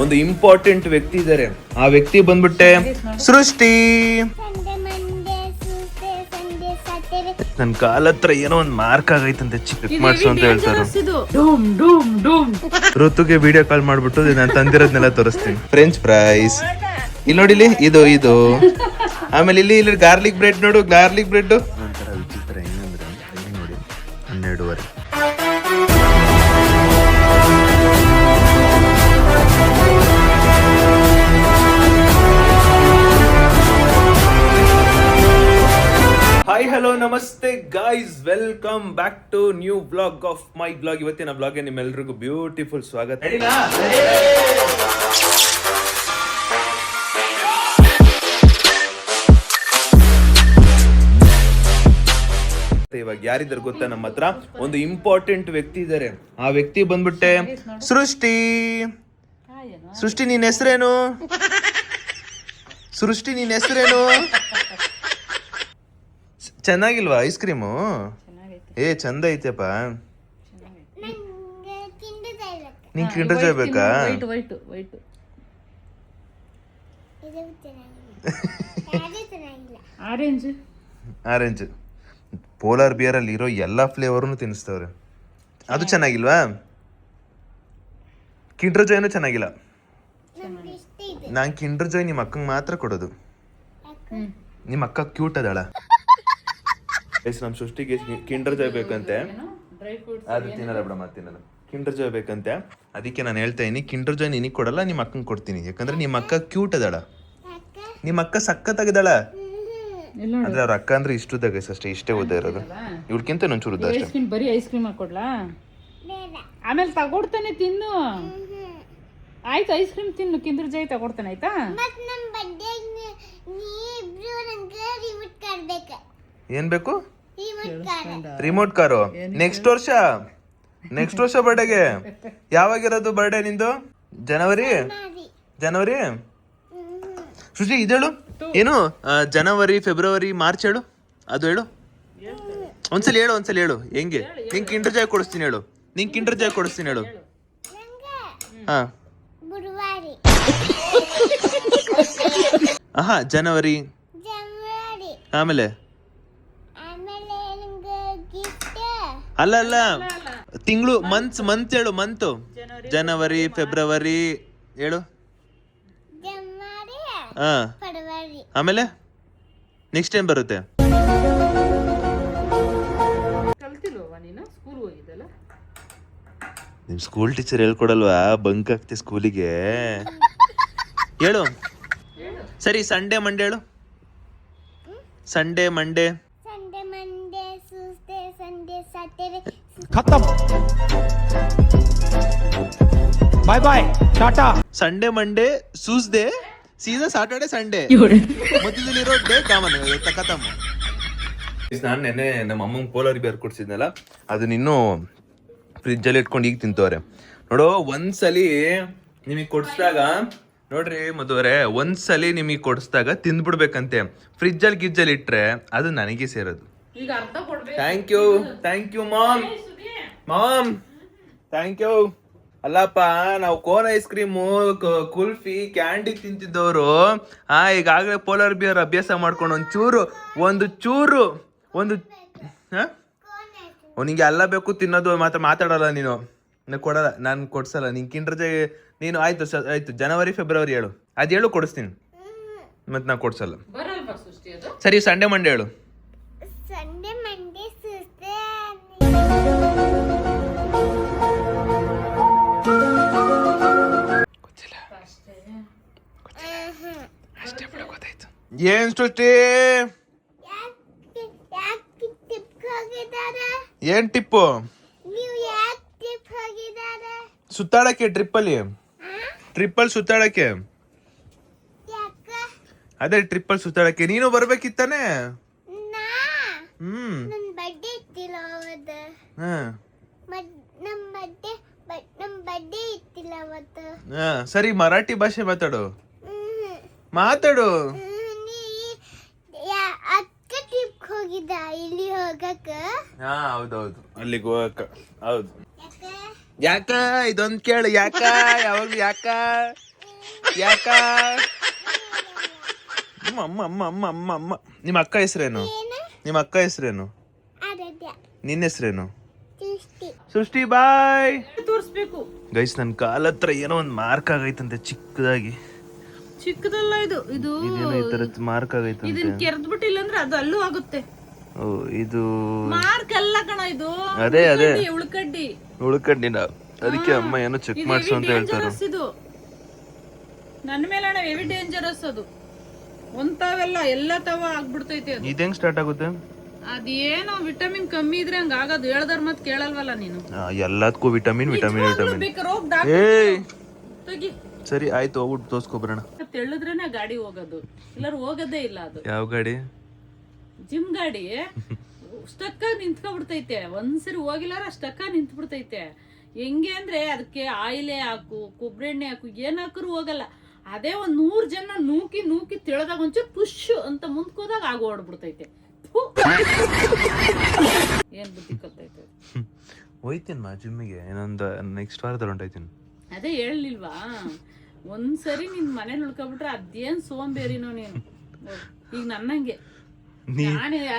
ಒಂದು ಇಂಪಾರ್ಟೆಂಟ್ ವ್ಯಕ್ತಿ ಇದ್ದಾರೆ. ಆ ವ್ಯಕ್ತಿ ಬಂದ್ಬಿಟ್ಟೆ ಸೃಷ್ಟಿ. ನನ್ ಕಾಲ ಹತ್ರ ಏನೋ ಒಂದ್ ಮಾರ್ಕ್ ಆಗೈತಂತೆ, ಚೆಕ್ ಮಾಡ್ಸು ಅಂತ ಹೇಳ್ತಾರೆ. ಋತುಗೆ ವಿಡಿಯೋ ಕಾಲ್ ಮಾಡ್ಬಿಟ್ಟು ನಾನು ತಂದಿರೋದ್ನೆಲ್ಲ ತೋರಿಸ್ತೀನಿ. ಫ್ರೆಂಚ್ ಫ್ರೈಸ್ ಇಲ್ಲಿ ನೋಡಿಲಿ, ಇದು ಆಮೇಲೆ ಇಲ್ಲಿ ಗಾರ್ಲಿಕ್ ಬ್ರೆಡ್ ನೋಡು, ಗಾರ್ಲಿಕ್ ಬ್ರೆಡ್ ಒಂಥರ ವಿಚಿತ್ರ. ಹೆಂಗಂದ್ರೆ ನೋಡಿ 12:30. ಹಾಯ್ ಹಲೋ ನಮಸ್ತೆ guys, welcome back to new blog of my blog. ಇವತ್ತಿನ ಬ್ಲಾಗ್ಗೆ ನಿಮ್ಮೆಲ್ಲರಿಗೂ ಬ್ಯೂಟಿಫುಲ್ ಸ್ವಾಗತ. ಇವಾಗ ಯಾರಿದ್ದಾರೆ ಗೊತ್ತಾ, ನಮ್ಮ ಹತ್ರ ಒಂದು ಇಂಪಾರ್ಟೆಂಟ್ ವ್ಯಕ್ತಿ ಇದ್ದಾರೆ. ಆ ವ್ಯಕ್ತಿ ಬಂದ್ಬಿಟ್ಟೆ ಸೃಷ್ಟಿ. ಸೃಷ್ಟಿ ನಿನ್ ಹೆಸರೇನು? ಸೃಷ್ಟಿ ನಿನ್ ಹೆಸರೇನು? ಚೆನ್ನಾಗಿಲ್ವಾ ಐಸ್ ಕ್ರೀಮು? ಚಂದ ಐತೆಪ್ಪ. ನೀನ್ ಕಿಂಡರ್ ಜಾಯ್ ಬೇಕಾ? ಆರೆಂಜ್. ಪೋಲಾರ್ ಬಿಯರ್ ಅಲ್ಲಿ ಇರೋ ಎಲ್ಲಾ ಫ್ಲೇವರ್ನು ತಿನ್ನಿಸ್ತವ್ರೆ. ಅದು ಚೆನ್ನಾಗಿಲ್ವಾ? ಕಿಂಡರ್ ಜಾಯ್ನು ಚೆನ್ನಾಗಿಲ್ಲ. ನಾನ್ ಕಿಂಡರ್ ಜಾಯ್ ನಿಮ್ಮ ಅಕ್ಕಂಗೆ ಮಾತ್ರ ಕೊಡೋದು. ನಿಮ್ಮ ಅಕ್ಕ ಕ್ಯೂಟ್ ಅದಳ. ನಮ್ ಸೃಷ್ಟಿಗೆ ಕಿಂಡರ್ ಜಾಯ್ ಬೇಕಂತೆ. ಅದು ತಿನ್ನಲ್ಲ ಬಿಡಮ್ಮ, ತಿನ್ನಲ್ಲ. ಕಿಂಡರ್ ಜಾಯ್ ಬೇಕಂತೆ. ಅದಕ್ಕೆ ನಾನು ಹೇಳ್ತಾ ಇದೀನಿ, ಕಿಂಡರ್ ಜಾಯ್ ನಿನಗೆ ಕೊಡಲ್ಲ, ನಿಮ್ಮ ಅಕ್ಕಂಗೆ ಕೊಡ್ತೀನಿ. ಯಾಕಂದ್ರೆ ನಿಮ್ಮ ಅಕ್ಕ ಕ್ಯೂಟ್ ಅದಳ. ನಿಮ್ಮ ಅಕ್ಕ ಸಖತ್ತಾಗಿದ್ದಾಳ. ಅಂದ್ರೆ ಅವ್ರ ಅಕ್ಕ ಅಂದ್ರೆ ಇಷ್ಟುದಾಗ ಅಷ್ಟೇ, ಇಷ್ಟೇ ಉದ್ದ ಇರೋದು. ಇವ್ಳಕ್ಕಿಂತ ಒಂಚೂರು ಉದ್ದ ಅಷ್ಟೇ. ಬರೀ ಐಸ್ ಕ್ರೀಮ್ ಹಾಕೊಡ್ಲಾ? ಆಮೇಲೆ ತಗೊಡ್ತಾನೆ, ತಿನ್ನು. ಆಯ್ತು, ಐಸ್ ಕ್ರೀಮ್ ತಿನ್ನು, ಕಿಂಡರ್ ಜಾಯ್ ತಗೊಡ್ತಾನೆ. ಆಯ್ತಾ? ಏನ್ ಬೇಕು? Remote car. ನೆಕ್ಸ್ಟ್ ವರ್ಷ ಬರ್ಡೇಗೆ. ಯಾವಾಗಿರೋದು ಬರ್ಡೇ ನಿಂದು? ಜನವರಿ. ಸೃಷ್ಟಿ ಇದೇಳು ಏನು? ಜನವರಿ, ಫೆಬ್ರವರಿ, ಮಾರ್ಚ್ ಹೇಳು. ಅದು ಹೇಳು. ಒಂದ್ಸಲ ಹೇಳು. ಹೆಂಗೆ? ನಿಂಗೆ ಕಿಂಡರ್ ಜಾಯ್ ಕೊಡಿಸ್ತೀನಿ ಹೇಳು. ಹೇಳು. ಹಾ ಜನವರಿ. ಆಮೇಲೆ ಅಲ್ಲ ತಿಂಗಳು, ಮಂತ್ ಹೇಳು. ಮಂತ್ ಜನವರಿ, ಫೆಬ್ರವರಿ ಹೇಳು. ಆಮೇಲೆ ನೆಕ್ಸ್ಟ್ ಟೈಮ್ ಬರುತ್ತೆ. ನಿಮ್ ಸ್ಕೂಲ್ ಟೀಚರ್ ಹೇಳ್ಕೊಡಲ್ವಾ? ಬಂಕ್ ಆಗ್ತಿ ಸ್ಕೂಲಿಗೆ. ಹೇಳು. ಸರಿ, ಸಂಡೇ ಮಂಡೇ ಹೇಳು. ಸಂಡೇ ಮಂಡೇ खत्म, बाय बाय, टाटा. ಸಂಡೇ ಮಂಡೇ ಸೂಸ್ಡೇ ಸೀದಾ ಸಾಟರ್ಡೆ ಸಂಡೇ ಮಧ್ಯದಲ್ಲಿರೋ ಡೇ ಕಾಮನ್ ಖತಮ್. ನಾನು ನೆನ್ನೆ ನಮ್ಮ ಅಮ್ಮಂಗೆ ಪೋಲಾರ್ ಬಿಯರ್ ಕೊಡ್ಸಿದ್ನಲ್ಲ, ಅದನ್ನ ಇನ್ನೂ ಫ್ರಿಜ್ಜಲ್ಲಿ ಇಟ್ಕೊಂಡು ಈಗ ತಿಂತವ್ರೆ. ನೋಡು, ಒಂದ್ಸಲಿ ನಿಮಗೆ ಕೊಡಿಸಿದಾಗ ನೋಡ್ರಿ ಮದುವರೆ, ಒಂದ್ಸಲಿ ನಿಮಗೆ ಕೊಡಿಸಿದಾಗ ತಿಂದ್ಬಿಡ್ಬೇಕಂತೆ. ಫ್ರಿಜ್ಜಲ್ಲಿ ಗಿಜ್ಜಲ್ಲಿ ಇಟ್ರೆ ಅದು ನನಗೆ ಸೇರೋದು. Thank you mom, thank you. ಅಲ್ಲಪ್ಪ, ನಾವು cone ice cream, kulfi, candy ತಿಂತಿದ್ದವರು ಈಗಾಗಲೇ ಪೋಲಾರ್ ಬಿಯರ್ ಅಭ್ಯಾಸ ಮಾಡ್ಕೊಂಡು ಒಂದು ಚೂರು ನಿಂಗೆ ಎಲ್ಲ ಬೇಕು ತಿನ್ನೋದು ಮಾತ್ರ ಮಾತಾಡಲ್ಲ ನೀನು. ಕೊಡಲ್ಲ, ನಾನು ಕೊಡ್ಸಲ್ಲ. ನಿಂಗೆ ಕಿಂಡರ್ ಜಾಯ್ ನೀನು ಆಯ್ತು ಜನವರಿ, ಫೆಬ್ರವರಿ ಹೇಳು. ಅದು ಹೇಳು, ಕೊಡಿಸ್ತೀನಿ. ಮತ್ತೆ ನಾ ಕೊಡ್ಸಲ್ಲ. ಸರಿ, ಸಂಡೇ ಮಂಡೇ ಹೇಳು. ಏನ್ ಸೃಷ್ಟಿ? ಏನ್ ಟಿಪ್ಪು? ಸುತ್ತಾಡಕ್ಕೆ ಟ್ರಿಪ್ಪಲ್ ಸುತ್ತಾಡಕ್ಕೆ. ಅದೇ ಟ್ರಿಪ್ಪಲ್ ಸುತ್ತಾಡಕ್ಕೆ ನೀನು ಬರ್ಬೇಕಿತ್ತಾನೆ. ಸರಿ, ಮರಾಠಿ ಭಾಷೆ ಮಾತಾಡು. ಹೌದೌದು, ಅಲ್ಲಿಗೆ ಹೋಗಕ್ಕ. ಹೌದು. ಯಾಕ ಇದೊಂದ್ ಕೇಳು, ಯಾಕ ಯಾವಾಗ್ಲೂ ಯಾಕ ಯಾಕ ಅಮ್ಮ ಅಮ್ಮ ಅಮ್ಮ ಅಮ್ಮ ಅಮ್ಮ ನಿಮ್ಮ ಅಕ್ಕ ಹೆಸರೇನು? ನಿಮ್ಮ ಅಕ್ಕ ಹೆಸರೇನು? ನಿನ್ನ ಹೆಸರೇನು? ಸೃಷ್ಟಿ ಬಾಯ್. ತೋರಿಸ್ಬೇಕು ಗೈಸ್, ನನ್ನ ಕಾಲ ಹತ್ರ ಏನೋ ಒಂದು ಮಾರ್ಕ್ ಆಗೈತಂತೆ ಚಿಕ್ಕದಾಗಿ. ಚಿಕ್ಕದಲ್ಲ ಇದು ಇದೇನೋ ಈ ತರ ಮಾರ್ಕ್ ಆಗೈತಂತೆ. ಇದನ್ನ ಕೆರೆದ್ಬಿಟ್ಟಿಲ್ಲ ಅಂದ್ರೆ ಅದು ಅಲ್ಲೂ ಆಗುತ್ತೆ. ಓ, ಇದು ಮಾರ್ಕ್ ಅಲ್ಲ ಕಣ, ಇದು ಅದೇ ಉಳ್ಕಡ್ಡಿ. ಅದಕ್ಕೆ ಅಮ್ಮ ಏನೋ ಚೆಕ್ ಮಾಡ್ಸು ಅಂತ ಹೇಳ್ತಾರೆ. ಇದು ನನ್ನ ಮೇಲೆ ಹೆವಿ ಡೇಂಜರಸ್. ಅದು ಒಂತಾವೆಲ್ಲ ಎಲ್ಲ ತವ ಆಗ್ಬಿಡ್ತೈತೆ. ಅದು ಇದು ಹೆಂಗ್ ಸ್ಟಾರ್ಟ್ ಆಗುತ್ತೆ? ಅದೇನೋ ವಿಟಮಿನ್ ಕಮ್ಮಿ ಇದ್ರೆ ಹಂಗ ಆಗೋದು. ಹೇಳ್ದಾರ ಮತ್ ಕೇಳಲ್ವಲ್ಲ ನೀನು. ಎಲ್ಲದಕ್ಕೂ ವಿಟಮಿನ್. ಏಯ್ ಸರಿ ಆಯ್ತು, ಹೋಗ್ಬಿಟ್ಟು ತೋರ್ಸ್ಕೊಬರೋಣ. ತೆಳ್ಳದ್ರೇನೆ ಗಾಡಿ ಹೋಗೋದು, ಇಲ್ಲಾರ ಹೋಗೋದೇ ಇಲ್ಲ. ಅದು ಯಾವ ಗಾಡಿ? ಜಿಮ್ ಗಾಡಿ. ಸ್ಟಕ್ ಆಗಿ ನಿಂತ್ಕೊಂಡ್ಬಿಡ್ತೈತೆ. ಒಂದ್ಸರಿ ಹೋಗಿಲ್ಲಾರ ಸ್ಟಕ್ ಆಗಿ ನಿಂತ್ ಬಿಡ್ತೈತೆ. ಹೆಂಗೆ ಅಂದ್ರೆ ಅದಕ್ಕೆ ಆಯಿಲೆ ಹಾಕು, ಕೊಬ್ಬರಿ ಎಣ್ಣೆ ಹಾಕು, ಏನ್ ಹಾಕರು ಹೋಗಲ್ಲ. ಅದೇ ಒಂದ್ 100 ಜನ ನೂಕಿ ತಿಳದಾಗ ಒಂಚೂರು ಪುಷ್ ಅಂತ ಮುಂದ್ಕೋದಾಗ ಆಗ ಓಡ್ಬಿಡ್ತೈತೆ. ಏನ್ ಬುದ್ಧಿ ಕಲ್ತೈತೆ. ಹೋಯ್ತೀನಿ ಜಿಮ್ಮಿಗೆ ಇನ್ನೊಂದು ನೆಕ್ಸ್ಟ್ ವಾರದಲ್ಲಿ ಹೊಂಟೈತೀನಿ. ಅದೇ ಹೇಳಲಿಲ್ವಾ, ಒಂದ್ಸರಿ ನಿನ್ ಮನೇಲಿ ಉಳ್ಕೊಬಿಟ್ರೆ ಅದೇನ್ ಸೋಂಬೇರಿನೋ ನೀನು. ಈಗ ನನ್ನಂಗೆ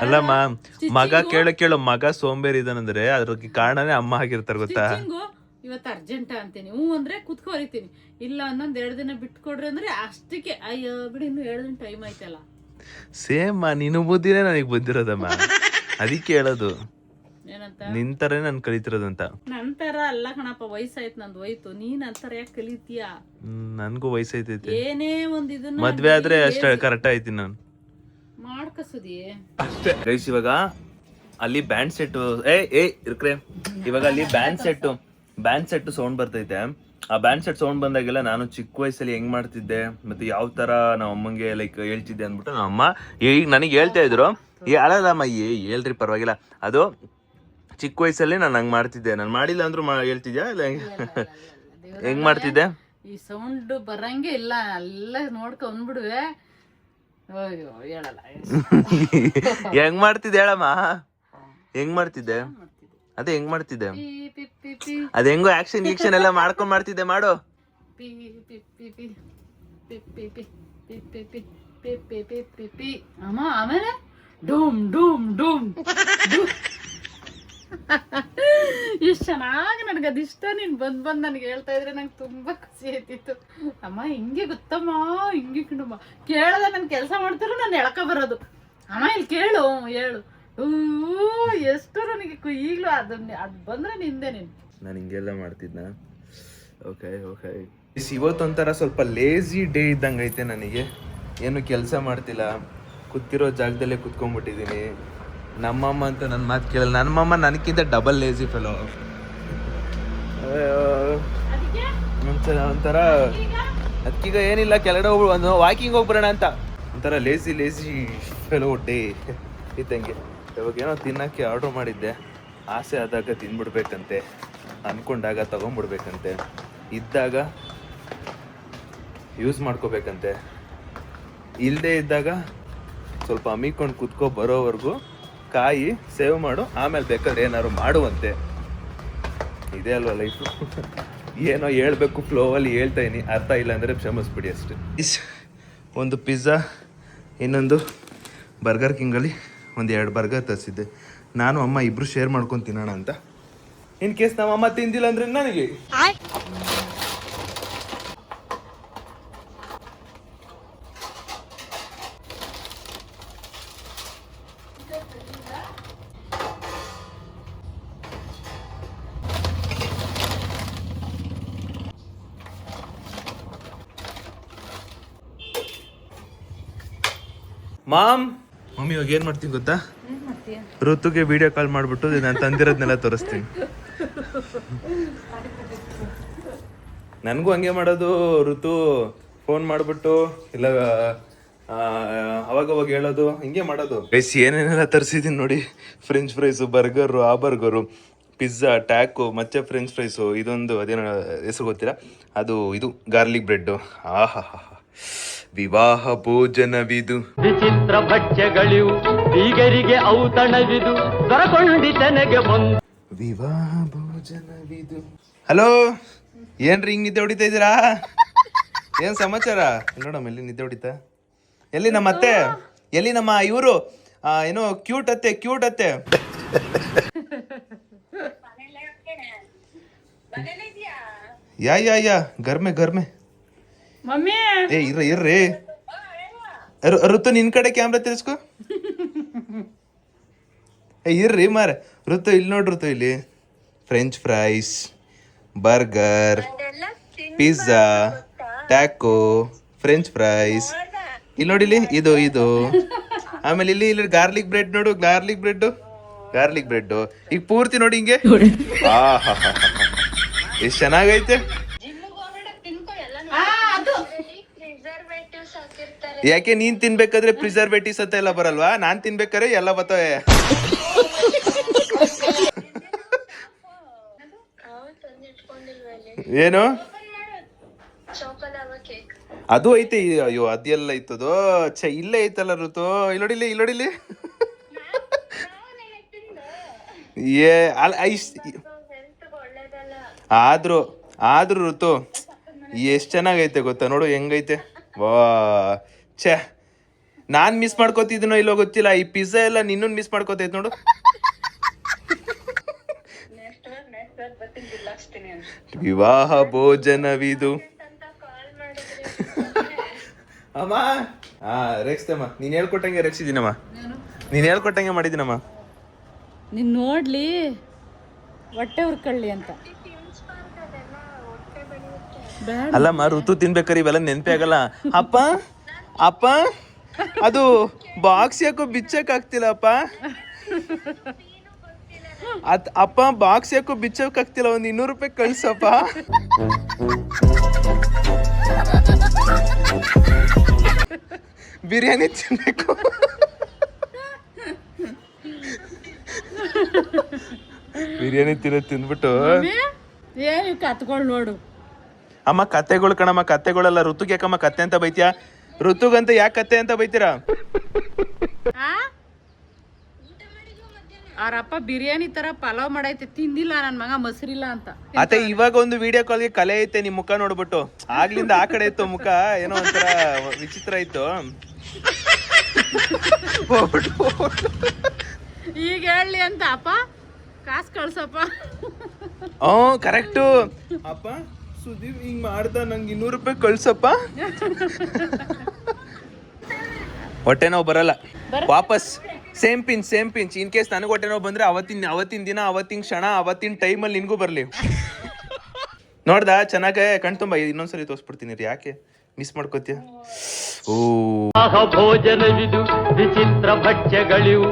ಅಲ್ಲಮ್ಮ, ಮಗ ಕೇಳು ಮಗ ಸೋಂಬೇರಿ ಇದಾನಂದ್ರೆ ಅದ್ರಕ್ಕೆ ಕಾರಣನೇ ಅಮ್ಮ ಆಗಿರ್ತಾರ ಗೊತ್ತಾ? ಇವತ್ತು ಅರ್ಜೆಂಟ ಅಂತೀನಿ, ಅಂದ್ರೆ ಕುತ್ಕೋರಿತೀನಿ. ಇಲ್ಲ ಅನ್ನೊಂದ್ 2 ದಿನ ಬಿಟ್ಕೊಡ್ರಿ ಅಂದ್ರೆ ಅಷ್ಟಕ್ಕೆ ಅಯ್ಯೋ ಬಿಡಿ, ಇನ್ನು 2 ದಿನ ಟೈಮ್ ಐತಲ್ಲ. ಸೇಮ್ ನೀನು ಬುದ್ಧಿನೇ ನನಗೆ ಬಂದಿರೋದಮ್ಮ. ಅದಕ್ಕೆ ಹೇಳೋದು ಏನಂತ ನಿಂತರೇ ನಾನು ಕಲಿತಿರೋದಂತ. ನಂತರ ಅಲ್ಲ ಕಣಪ್ಪ, ವಯಸ್ಸಾಯ್ತು, ನಂದು ಹೋಯ್ತು. ನೀನ್ ಅಂತರ ಯಾಕೆ ಕಲಿತೀಯ? ನನ್ಗೂ ವಯಸ್ಸೈತೈತೆ. ಏನೇ ಒಂದ್ ಇದನ್ನ ಮದ್ವೆ ಆದ್ರೆ ಅಷ್ಟ ಕರೆಕ್ಟ್ ಆಯ್ತೀನಿ ನಾನು. ಮಾಡ್ಕಸುದಿ ಗೈಸ್, ಇವಾಗ ಅಲ್ಲಿ ಬ್ಯಾಂಡ್ ಸೆಟ್ ಇರ್ಕ್ರೆ ಇವಾಗ ಅಲ್ಲಿ ಬ್ಯಾಂಡ್ ಸೆಟ್ ಸೌಂಡ್ ಬರ್ತೈತೆ. ಆ ಬ್ಯಾಂಡ್ ಸೆಟ್ ಸೌಂಡ್ ಬಂದಾಗೆಲ್ಲ ನಾನು ಚಿಕ್ಕ ವಯಸ್ಸಲ್ಲಿ ಹೆಂಗ್ ಮಾಡ್ತಿದ್ದೆ ಮತ್ತೆ ಯಾವ ತರ ನಮ್ಮ ಅಮ್ಮಂಗೆ ಲೈಕ್ ಹೇಳ್ತಿದ್ದೆ ಅಂದ್ಬಿಟ್ಟು ನಮ್ಮ ಅಮ್ಮ ಈಗ ನನಗೆ ಹೇಳ್ತಾ ಇದ್ರು. ಅಲ್ಲಮ್ಮ ಹೇಳ್ರಿ ಪರವಾಗಿಲ್ಲ. ಅದು ಚಿಕ್ಕ ವಯಸ್ಸಲ್ಲಿ ನಾನು ಹಂಗ್ ಮಾಡ್ತಿದ್ದೆ. ನಾನು ಮಾಡಿಲ್ಲ ಅಂದ್ರೂ ಹೇಳ್ತಿದ್ಯಾ ಇಲ್ಲ ಹೆಂಗ್ ಮಾಡ್ತಿದ್ದೆ? ಈ ಸೌಂಡ್ ಬರಂಗೆ ಇಲ್ಲ, ಎಲ್ಲ ನೋಡ್ಕೊಂಡ್ಬಿಡುವೆ. ಹೇಳಲ್ಲ ಹೆಂಗ್ ಮಾಡ್ತಿದ್ದೆ ಹೇಳಮ್ಮ, ಹೆಂಗ್ ಮಾಡ್ತಿದ್ದೆ? ಅದೇ ಹೆಂಗ್ ಮಾಡ್ತಿದ್ದೆ? ಅದ ಹೆಂಗೋ ಆಕ್ಷನ್ ಎಲ್ಲ ಮಾಡ್ಕೊಂಡ್ ಮಾಡ್ತಿದ್ದೆ. ಮಾಡು. ಅಮ್ಮ ಆಮೇಲೆ ಡೂಮ್ ಡೂಮ್ ಡೂಮ್. ಇಷ್ಟ ಚೆನ್ನಾಗಿ ನನಗೆ ಅದಿಷ್ಟ. ನೀನ್ ಬಂದ್ ನನಗೆ ಹೇಳ್ತಾ ಇದ್ರೆ ನಂಗೆ ತುಂಬಾ ಖುಷಿ ಆಯ್ತಿತ್ತು. ಅಮ್ಮ ಹಿಂಗೆ ಗೊತ್ತಮ್ಮ, ಹಿಂಗೆ ಕಣಮ್ಮ. ಕೇಳದ ನನ್ ಕೆಲಸ ಮಾಡ್ತಾರೋ ನಾನು ಎಳಕ ಬರೋದು. ಅಮ್ಮ ಇಲ್ಲಿ ಕೇಳು, ಹೇಳು. ಎಷ್ಟು ನನಗೆ ಈಗ್ಲೂ ಅದ್ ಬಂದ್ರೆ ನಿಂದೆ ನೀನು. ನಾನು ಹಿಂಗೆಲ್ಲ ಮಾಡ್ತಿದ್ನ. ಓಕೆ ಇವತ್ತೊಂಥರ ಸ್ವಲ್ಪ ಲೇಜಿ ಡೇ ಇದ್ದಂಗೆ ಐತೆ ನನಗೆ. ಏನು ಕೆಲಸ ಮಾಡ್ತಿಲ್ಲ, ಕೂತಿರೋ ಜಾಗದಲ್ಲೇ ಕುತ್ಕೊಂಡ್ಬಿಟ್ಟಿದ್ದೀನಿ. ನಮ್ಮಮ್ಮ ಅಂತ ನನ್ನ ಮಾತು ಕೇಳಲ್ಲ. ನಮ್ಮಮ್ಮ ನನಗಿಂತ ಡಬಲ್ ಲೇಜಿ ಫೆಲೋ. ಒಂಥರ ಅದಕ್ಕೀಗ ಏನಿಲ್ಲ, ಕೆಳಗಡೆ ಒಂದು ವಾಕಿಂಗ್ ಹೋಗ್ಬರೋಣ ಅಂತ ಒಂಥರ ಲೇಜಿ ಫೆಲೋ ಡೇ ಇದ್ದಂಗೆ. ಇವಾಗ ಏನೋ ತಿನ್ನೋಕ್ಕೆ ಆರ್ಡ್ರ್ ಮಾಡಿದ್ದೆ. ಆಸೆ ಆದಾಗ ತಿಂದ್ಬಿಡ್ಬೇಕಂತೆ, ಅಂದ್ಕೊಂಡಾಗ ತೊಗೊಂಡ್ಬಿಡ್ಬೇಕಂತೆ, ಇದ್ದಾಗ ಯೂಸ್ ಮಾಡ್ಕೋಬೇಕಂತೆ, ಇಲ್ಲದೆ ಇದ್ದಾಗ ಸ್ವಲ್ಪ ಅಮ್ಮಿಕೊಂಡು ಕುತ್ಕೊ ಬರೋವರೆಗೂ ಕಾಯಿ ಸೇವ್ ಮಾಡು, ಆಮೇಲೆ ಬೇಕಾದ್ರೆ ಏನಾದ್ರು ಮಾಡುವಂತೆ. ಇದೇ ಅಲ್ವಾ ಲೈಫು. ಏನೋ ಹೇಳ್ಬೇಕು ಫ್ಲೋವಲ್ಲಿ ಹೇಳ್ತಾ ಇದೀನಿ, ಅರ್ಥ ಇಲ್ಲ ಅಂದರೆ ಕ್ಷಮಿಸ್ಬಿಡಿ ಅಷ್ಟೇ. ಒಂದು ಪಿಜ್ಜಾ, ಇನ್ನೊಂದು ಬರ್ಗರ್ ಕಿಂಗಲ್ಲಿ 2 ಬರ್ಗರ್ ತರಿಸಿದ್ದೆ. ನಾನು ಅಮ್ಮ ಇಬ್ರು ಶೇರ್ ಮಾಡ್ಕೊಂಡು ತಿನ್ನೋಣ ಅಂತ. ಇನ್ ಕೇಸ್ ನಮ್ಮ ಅಮ್ಮ ತಿಂದಿಲ್ಲ ಅಂದ್ರೆ ನನಗೆ ಮಮ್ಮಿ ಇವಾಗ ಏನ್ ಮಾಡ್ತೀನಿ ಗೊತ್ತಾ? ಋತುಗೆ ವಿಡಿಯೋ ಕಾಲ್ ಮಾಡ್ಬಿಟ್ಟು ನಾನು ತಂದಿರೋದ್ನೆಲ್ಲ ತೋರಿಸ್ತೀನಿ. ನನಗೂ ಹಂಗೆ ಮಾಡೋದು. ಋತು ಫೋನ್ ಮಾಡ್ಬಿಟ್ಟು ಇಲ್ಲ ಅವಾಗವಾಗ ಹೇಳೋದು, ಹಿಂಗೆ ಮಾಡೋದು. ಗೈಸ್ ಏನೇನೆಲ್ಲ ತರಿಸಿದ್ದೀನಿ ನೋಡಿ. ಫ್ರೆಂಚ್ ಫ್ರೈಸು, ಬರ್ಗರು, ಆ ಬರ್ಗರು, ಪಿಜ್ಜಾ, ಟ್ಯಾಕು, ಮತ್ತೆ ಫ್ರೆಂಚ್ ಫ್ರೈಸು, ಇದೊಂದು ಅದೇನೋ ಹೆಸರು ಗೊತ್ತಿಲ್ಲ, ಅದು ಇದು ಗಾರ್ಲಿಕ್ ಬ್ರೆಡ್ಡು. ಆಹಾ, ವಿವಾಹ ಭೋಜನವಿದು, ವಿಚಿತ್ರ ಭಕ್ಷ್ಯಗಳಿವು, ಬೀಗರಿಗೆ ಔತಣವಿದು, ದೊರಕೊಂಡಿತನೆಗೆ ಬಂದು ವಿವಾಹ ಭೋಜನವಿದು. ಹಲೋ, ಏನ್ರಿ ಹಿಂಗಿದ್ದೆ ಹೊಡಿತಾ ಇದ್ದೀರಾ? ಏನ್ ಸಮಾಚಾರ? ನೋಡಮ್ಮ ಎಲ್ಲಿ ನಿದ್ದೆ ಹೊಡಿತಾ? ಎಲ್ಲಿ ನಮ್ಮ ಅತ್ತೆ? ಎಲ್ಲಿ ನಮ್ಮ ಇವರು ಏನೋ ಕ್ಯೂಟ್ ಅತ್ತೆ ಯಾ ಗರ್ಮೆ ಮಮ್ಮಿ ಏ ಇರ್ರಿ ಋತು ನಿನ್ ಕಡೆ ಕ್ಯಾಮ್ರಾ ತಿರ್ಸ್ಕೊ. ಏ ಇರ್ರಿ ಮಾರ ಋತು ಇಲ್ಲಿ ನೋಡ್ರಿ ಋತು ಇಲ್ಲಿ French fries, burger, pizza, taco, French fries ಇಲ್ಲಿ ನೋಡಿಲಿ ಇದು ಆಮೇಲೆ ಇಲ್ಲಿ ಗಾರ್ಲಿಕ್ ಬ್ರೆಡ್ ನೋಡು, ಗಾರ್ಲಿಕ್ ಬ್ರೆಡ್ ಈಗ ಪೂರ್ತಿ ನೋಡಿ ಹಿಂಗೆ. ಎಷ್ಟು ಚೆನ್ನಾಗೈತೆ. ಯಾಕೆ ನೀನ್ ತಿನ್ಬೇಕಾದ್ರೆ ಪ್ರಿಸರ್ವೇಟಿವ್ಸ್ ಅಂತ ಎಲ್ಲ ಬರಲ್ವಾ? ನಾನ್ ತಿನ್ಬೇಕಾದ್ರೆ ಎಲ್ಲ ಬರ್ತವೆ. ಏನು ಅದು ಐತೆ? ಅಯ್ಯೋ ಅದೆಲ್ಲ ಐತದೋ ಇಲ್ಲೇ ಐತಲ್ಲ ಋತು, ಇಲ್ಲೋಡಿಲಿ ಏ ಆದ್ರೂ ಋತು ಎಷ್ಟ್ ಚೆನ್ನಾಗೈತೆ ಗೊತ್ತಾ? ನೋಡು ಹೆಂಗೈತೆ. ವಾ ಛೇ, ನಾನ್ ಮಿಸ್ ಮಾಡ್ಕೋತಿದ್ದೀನೋ ಇಲ್ಲೋ ಗೊತ್ತಿಲ್ಲ. ಈ ಪಿಜ್ಜಾ ಎಲ್ಲ ನಿನ್ನನ್ ಮಿಸ್ ಮಾಡ್ಕೋತೈತ್ ನೋಡು. ವಿವಾಹ ಭೋಜನವಿದು ಅಮ್ಮ. ರೇಕ್ಸ್ತಮ್ಮ, ನೀನ್ ಹೇಳ್ಕೊಟ್ಟಂಗೆ ರೇಕ್ಸಿದ್ದೀನಮ್ಮ, ನೀನ್ ಹೇಳ್ಕೊಟ್ಟಂಗೆ ಮಾಡಿದ್ದೀನಮ್ಮ. ನೀನ್ ನೋಡ್ಲಿ ಹೊಟ್ಟೆ ಉರ್ಕೊಳ್ಳಿ ಅಂತ. ಅಲ್ಲಮ್ಮ ಋತು ತಿನ್ಬೇಕಾರೆ ಇವೆಲ್ಲ ನೆನಪೇ ಆಗಲ್ಲ. ಅಪ್ಪ ಅದು ಬಾಕ್ಸ್ ಯಾಕೋ ಬಿಚ್ಚಕ್ ಆಗ್ತಿಲ್ಲಪ್ಪ. ಅಪ್ಪ ಬಾಕ್ಸ್ ಯಾಕೋ ಬಿಚ್ಚಕ್ ಆಗ್ತಿಲ್ಲ, ಒಂದ್ 200 ರೂಪಾಯಿ ಕಳ್ಸಪ್ಪ. ಬಿರಿಯಾನಿ ತಿನ್ಬೇಕು. ಬಿರಿಯಾನಿ ತಿಂದ್ಬಿಟ್ಟು ಏನ್ ಕತ್ಕೊಳ್ ನೋಡು. ಅಮ್ಮ ಕತ್ತೆಗಳು ಕಣಮ್ಮ, ಕತ್ತೆಗಳೆಲ್ಲ. ಋತುಗೆ ಯಾಕಮ್ಮ ಕತ್ತೆ ಅಂತ ಬೈತೀಯ? ಋತುಗಂತ ಯಾಕೆ ಕತ್ತೆ ಅಂತ ಬೈತೀರಾ? ಅವ್ರಪ್ಪ ಬಿರಿಯಾನಿ ತರ ಪಲಾವ್ ಮಾಡೈತೆ, ತಿಂದಿಲ್ಲ ನನ್ ಮಗ, ಮೊಸರಿಲ್ಲ ಅಂತ. ಅತ್ತೆ ಇವಾಗ ಒಂದು ವಿಡಿಯೋ ಕಾಲ್ಗೆ ಕಲೆ ಐತೆ ನಿಮ್ ಮುಖ ನೋಡ್ಬಿಟ್ಟು. ಆಗ್ಲಿಂದ ಆ ಕಡೆ ಇತ್ತು ಮುಖ, ಏನೋ ಒಂಥರ ವಿಚಿತ್ರ ಇತ್ತು. ಈಗ ಹೇಳಿ ಅಂತ ಅಪ್ಪ ಕಾಸು ಕಳ್ಸಪ್ಪ. ಕರೆಕ್ಟು ಅಪ್ಪ. ಸುದೀಪ್ ಹಿಂಗ್ ಮಾಡ್ದ, ನಂಗೆ 200 ರೂಪಾಯಿ ಕಳ್ಸಪ್ಪ. ಹೊಟ್ಟೆ ನೋವು ಬರಲ್ಲ ವಾಪಸ್. ಸೇಮ್ ಪಿಂಚ್ ಇನ್ ಕೇಸ್ ನನಗೆ ಹೊಟ್ಟೆ ನೋವು ಬಂದ್ರೆ ಅವತ್ತಿನ ದಿನ, ಅವತ್ತಿನ ಕ್ಷಣ, ಅವತ್ತಿನ ಟೈಮಲ್ಲಿ ನಿನ್ಗೂ ಬರ್ಲಿ. ನೋಡ್ದಾ ಚೆನ್ನಾಗೆ ಕಣ್ತುಂಬ. ಇನ್ನೊಂದ್ಸರಿ ತೋರಿಸ್ಬಿಡ್ತೀನಿ ರೀ, ಯಾಕೆ ಮಿಸ್ ಮಾಡ್ಕೋತೀಯ? ಭೋಜನವಿದು ವಿಚಿತ್ರ ಭಕ್ಷ್ಯಗಳಿವು.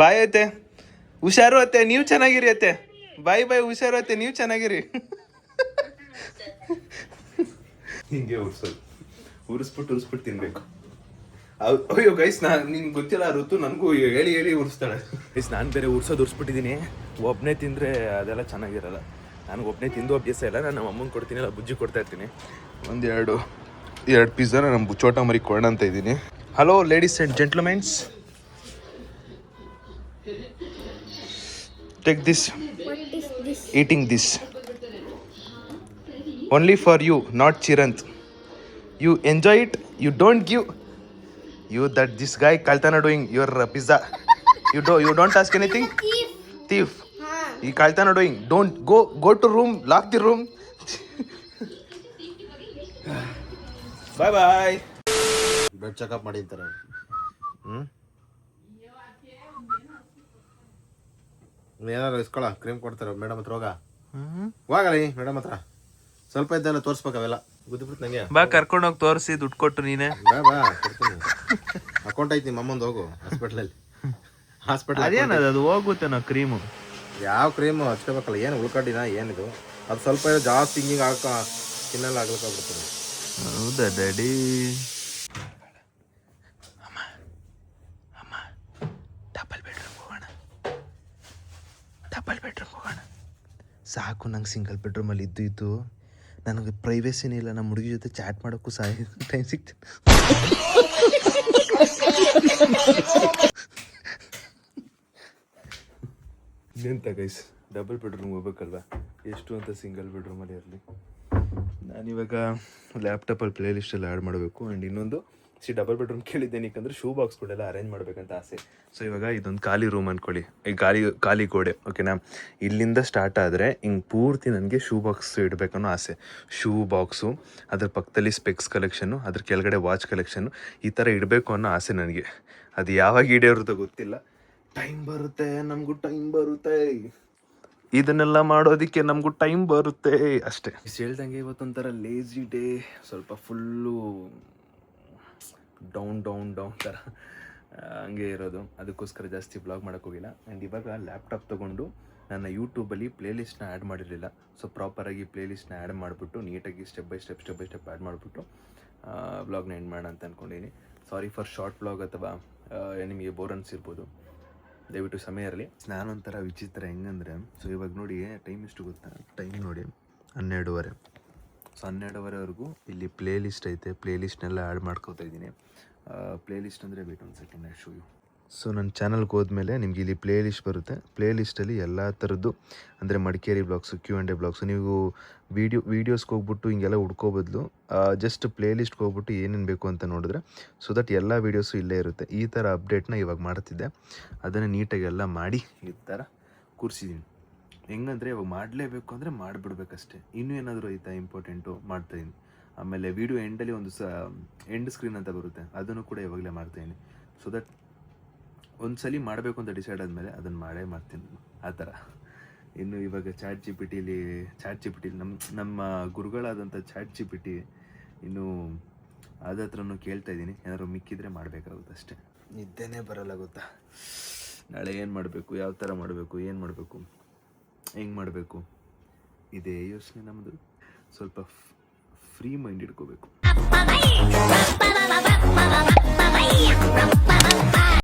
ಬಾಯ್ ಐತೆ, ಹುಷಾರು ಅತ್ತೆ, ನೀವು ಚೆನ್ನಾಗಿರಿ ಅತ್ತೆ. ಬಾಯ್ ಹುಷಾರು ಅತ್ತೆ, ನೀವು ಚೆನ್ನಾಗಿರಿ. ಹಿಂಗೆ ಉರ್ಸ್ಬಿಟ್ಟು ತಿನ್ಬೇಕು. ಅಯ್ಯೋ ಗೈಸ್, ನಿಂಗೆ ಗೊತ್ತಿಲ್ಲ ಋತು, ನನಗೂ ಹೇಳಿ ಉರ್ಸ್ತಾಳೆ ಗೈಸ್. ನಾನು ಬೇರೆ ಉರ್ಸ್ಬಿಟ್ಟಿದ್ದೀನಿ. ಒಬ್ಬನೇ ತಿಂದರೆ ಅದೆಲ್ಲ ಚೆನ್ನಾಗಿರಲ್ಲ. ನನಗೆ ಒಬ್ಬನೇ ತಿಂದು ಅಭ್ಯಾಸ ಇಲ್ಲ. ನಾನು ನಮ್ಮ ಅಮ್ಮಂಗೆ ಕೊಡ್ತೀನಿ, ಇಲ್ಲ ಬುಜ್ಜಿ ಕೊಡ್ತಾ ಇರ್ತೀನಿ. ಎರಡು ಪಿಜ್ಜಾನ ನಮ್ಮ ಚೋಟ ಮರಿ ಕೊಡೋಣ ಅಂತ ಇದ್ದೀನಿ. Hello ladies and gentlemens, take this. Eating this only for you, not Chirant. You enjoy it, you don't give. You that this guy Kaltana doing your pizza. You don't ask anything. Thief. He Kaltana doing. Don't go to room, lock the room. Bye. Blood checkup ಮಾಡಿರ್ತಾರೆ. ಏನಾರು ಇಸ್ಕೊಳ, cream ಕೊಡ್ತಾರೆ madam ಹತ್ರ. ಹೋಗಲಿ madam ಹತ್ರ. ಸ್ವಲ್ಪ ಇದ್ದೆಲ್ಲ ತೋರಿಸ್ಬೇಕು, ಅವೆಲ್ಲ ಗುದ್ದುಬಿಟ್ಟು ನಂಗೆ. ಬಾ ಕರ್ಕೊಂಡು ಹೋಗಿ ತೋರಿಸಿ, ದುಡ್ಡು ಕೊಟ್ಟು ನೀನೆ. ಬಾ ಕೊಡ್ತೀನಿ. ಅಕೌಂಟ್ ಐತಿ ನಿಮ್ಮ ಅಮ್ಮಂದು, ಹೋಗು ಹಾಸ್ಪಿಟ್ಲ್. ಅದೇನದು ಅದು ಹೋಗುತ್ತೆ ನಾ ಕ್ರೀಮು. ಯಾವ ಕ್ರೀಮು ಹಚ್ಕೋಬೇಕಲ್ಲ, ಏನು ಉಳ್ಕಡ್ಡಿನ ಏನಿದು? ಅದು ಸ್ವಲ್ಪ ಜಾಸ್ತಿ ಹಿಂಗಿಂಗೆ ತಿನ್ನೆಲ್ಲ ಆಗ್ಲಿಕ್ಕಾಗ್ಬಿಡ್ತದೆ. ಹೌದಾ ಡ್ಯಾಡಿ? ಅಮ್ಮ ಡಬಲ್ ಬೆಡ್ರೂಮ್ ಹೋಗೋಣ. ಸಾಕು, ನಂಗೆ ಸಿಂಗಲ್ ಬೆಡ್ರೂಮಲ್ಲಿ ಇದ್ದು ನನಗೆ ಪ್ರೈವೇಸಿನೇ ಇಲ್ಲ. ನಮ್ಮ ಹುಡುಗಿ ಜೊತೆ ಚಾಟ್ ಮಾಡೋಕ್ಕೂ ಟೈಮ್ ಸಿಗ್ತದೆ. ಎಂತ ಗೈಸ್, ಡಬಲ್ ಬೆಡ್ರೂಮ್ ಹೋಗ್ಬೇಕಲ್ವಾ? ಎಷ್ಟು ಅಂತ ಸಿಂಗಲ್ ಬೆಡ್ರೂಮಲ್ಲಿ ಇರಲಿ. ನಾನಿವಾಗ ಲ್ಯಾಪ್ಟಾಪಲ್ಲಿ ಪ್ಲೇ ಲಿಸ್ಟಲ್ಲಿ ಆ್ಯಡ್ ಮಾಡಬೇಕು. ಆ್ಯಂಡ್ ಇನ್ನೊಂದು ಡಬಲ್ ಬೆಡ್ರೂಮ್ ಕೇಳಿದ್ದೇನೆ, ಯಾಕಂದರೆ ಶೂ ಬಾಕ್ಸ್ಗಳೆಲ್ಲ ಅರೇಂಜ್ ಮಾಡಬೇಕಂತ ಆಸೆ. ಸೊ ಇವಾಗ ಇದೊಂದು ಖಾಲಿ ರೂಮ್ ಅಂದ್ಕೊಳ್ಳಿ, ಈ ಖಾಲಿ ಗೋಡೆ, ಓಕೆನಾ. ಇಲ್ಲಿಂದ ಸ್ಟಾರ್ಟ್ ಆದರೆ ಹಿಂಗೆ ಪೂರ್ತಿ ನನಗೆ ಶೂ ಬಾಕ್ಸ್ ಇಡಬೇಕನ್ನೋ ಆಸೆ. ಶೂ ಬಾಕ್ಸು, ಅದ್ರ ಪಕ್ಕದಲ್ಲಿ ಸ್ಪೆಕ್ಸ್ ಕಲೆಕ್ಷನ್ನು, ಅದ್ರ ಕೆಳಗಡೆ ವಾಚ್ ಕಲೆಕ್ಷನ್ನು, ಈ ಥರ ಇಡಬೇಕು ಅನ್ನೋ ಆಸೆ ನನಗೆ. ಅದು ಯಾವಾಗ ಈಡೇರುತ್ತೋ ಗೊತ್ತಿಲ್ಲ. ಟೈಮ್ ಬರುತ್ತೆ, ನಮಗೂ ಟೈಮ್ ಬರುತ್ತೆ, ಇದನ್ನೆಲ್ಲ ಮಾಡೋದಕ್ಕೆ ನಮಗೂ ಟೈಮ್ ಬರುತ್ತೆ ಅಷ್ಟೇ. ಹೇಳ್ದಂಗೆ ಇವತ್ತೊಂಥರ ಲೇಜಿ ಡೇ, ಸ್ವಲ್ಪ ಫುಲ್ಲು ಡೌನ್ ಥರ ಹಂಗೆ ಇರೋದು. ಅದಕ್ಕೋಸ್ಕರ ಜಾಸ್ತಿ ಬ್ಲಾಗ್ ಮಾಡೋಕ್ಕೋಗಿಲ್ಲ. ಆ್ಯಂಡ್ ಇವಾಗ ಲ್ಯಾಪ್ಟಾಪ್ ತೊಗೊಂಡು ನನ್ನ ಯೂಟ್ಯೂಬಲ್ಲಿ ಪ್ಲೇಲಿಸ್ಟ್ನ ಆ್ಯಡ್ ಮಾಡಿರಲಿಲ್ಲ. ಸೊ ಪ್ರಾಪರಾಗಿ ಪ್ಲೇಲಿಸ್ಟ್ನ ಆ್ಯಡ್ ಮಾಡಿಬಿಟ್ಟು ನೀಟಾಗಿ ಸ್ಟೆಪ್ ಬೈ ಸ್ಟೆಪ್ ಆ್ಯಡ್ ಮಾಡಿಬಿಟ್ಟು ಬ್ಲಾಗ್ನ ಎಂಡ್ ಮಾಡೋಣ ಅಂತ ಅಂದ್ಕೊಂಡಿದ್ದೀನಿ. ಸಾರಿ ಫಾರ್ ಶಾರ್ಟ್ ಬ್ಲಾಗ್, ಅಥವಾ ನಿಮಗೆ ಬೋರ್ ಅನಿಸಿರ್ಬೋದು, ದಯವಿಟ್ಟು ಸಮಯ ಇರಲಿ. ನಾನೊಂಥರ ವಿಚಿತ್ರ ಹೆಂಗಂದರೆ, ಸೊ ಇವಾಗ ನೋಡಿ ಟೈಮ್ ಎಷ್ಟು ಗೊತ್ತಾ, ಟೈಮ್ ನೋಡಿ 12:30. ಸೊ 12:30ವರೆಗೂ ಇಲ್ಲಿ ಪ್ಲೇ ಲಿಸ್ಟ್ ಐತೆ, ಪ್ಲೇ ಲಿಸ್ಟ್ನೆಲ್ಲ ಆ್ಯಡ್ ಮಾಡ್ಕೋತಾ ಇದ್ದೀನಿ. ಪ್ಲೇ ಲಿಸ್ಟ್ ಅಂದರೆ ವೇಟ್ ಒಂದು second, I show you. So ನನ್ನ ಚಾನಲ್ಗೆ ಹೋದ್ಮೇಲೆ ನಿಮಗೆ ಇಲ್ಲಿ ಪ್ಲೇ ಲಿಸ್ಟ್ ಬರುತ್ತೆ. ಪ್ಲೇ ಲಿಸ್ಟಲ್ಲಿ ಎಲ್ಲ ಥರದ್ದು, ಅಂದರೆ ಮಡಿಕೇರಿ ಬ್ಲಾಗ್ಸು, Q&A ಬ್ಲಾಗ್ಸು, ನೀವು ವೀಡಿಯೋಸ್ಗೆ ಹೋಗ್ಬಿಟ್ಟು ಹಿಂಗೆಲ್ಲ ಹುಡ್ಕೋಬದ್ಲು ಜಸ್ಟ್ ಪ್ಲೇ ಲಿಸ್ಟ್ಗೆ ಹೋಗ್ಬಿಟ್ಟು ಏನೇನು ಬೇಕು ಅಂತ ನೋಡಿದ್ರೆ, ಸೊ ದಟ್ ಎಲ್ಲ ವೀಡಿಯೋಸು ಇಲ್ಲೇ ಇರುತ್ತೆ. ಈ ಥರ ಅಪ್ಡೇಟ್ನ ಇವಾಗ ಮಾಡ್ತಿದ್ದೆ, ಅದನ್ನು ನೀಟಾಗಿ ಎಲ್ಲ ಮಾಡಿ ಈ ಥರ ಕೂರಿಸಿದ್ದೀನಿ. ಹೆಂಗಂದರೆ ಇವಾಗ ಮಾಡಲೇಬೇಕು ಅಂದರೆ ಮಾಡಿಬಿಡ್ಬೇಕಷ್ಟೇ. ಇನ್ನೂ ಏನಾದರೂ ಐತಾ ಇಂಪಾರ್ಟೆಂಟು ಮಾಡ್ತಾಯಿದ್ದೀನಿ. ಆಮೇಲೆ ವೀಡಿಯೋ ಎಂಡಲ್ಲಿ ಒಂದು ಎಂಡ್ ಸ್ಕ್ರೀನ್ ಅಂತ ಬರುತ್ತೆ, ಅದನ್ನು ಕೂಡ ಇವಾಗಲೇ ಮಾಡ್ತಾಯಿದ್ದೀನಿ. ಸೊ ದಟ್ ಒಂದು ಸಲ ಮಾಡಬೇಕು ಅಂತ ಡಿಸೈಡ್ ಆದಮೇಲೆ ಅದನ್ನು ಮಾಡ್ತೀನಿ ಆ ಥರ. ಇನ್ನು ಇವಾಗ ಚಾಟ್ ಜಿ ಪಿ ಟಿಲಿ ನಮ್ಮ ಗುರುಗಳಾದಂಥ ಚಾಟ್ ಜಿ ಪಿ ಟಿ ಇನ್ನು ಅದ ಹತ್ರನೂ ಕೇಳ್ತಾ ಇದ್ದೀನಿ. ಏನಾದ್ರು ಮಿಕ್ಕಿದ್ರೆ ಮಾಡಬೇಕಾಗುತ್ತೆ ಅಷ್ಟೇ. ನಿದ್ದೆನೇ ಬರಲ್ಲ ಗೊತ್ತಾ. ನಾಳೆ ಏನು ಮಾಡಬೇಕು, ಯಾವ ಥರ ಮಾಡಬೇಕು, ಏನು ಮಾಡಬೇಕು, ಹೆಂಗೆ ಮಾಡಬೇಕು, ಇದೇ ಯೋಚನೆ ನಮ್ಮದು. ಸ್ವಲ್ಪ ಫ್ರೀ ಮೈಂಡ್ ಇಟ್ಕೋಬೇಕು.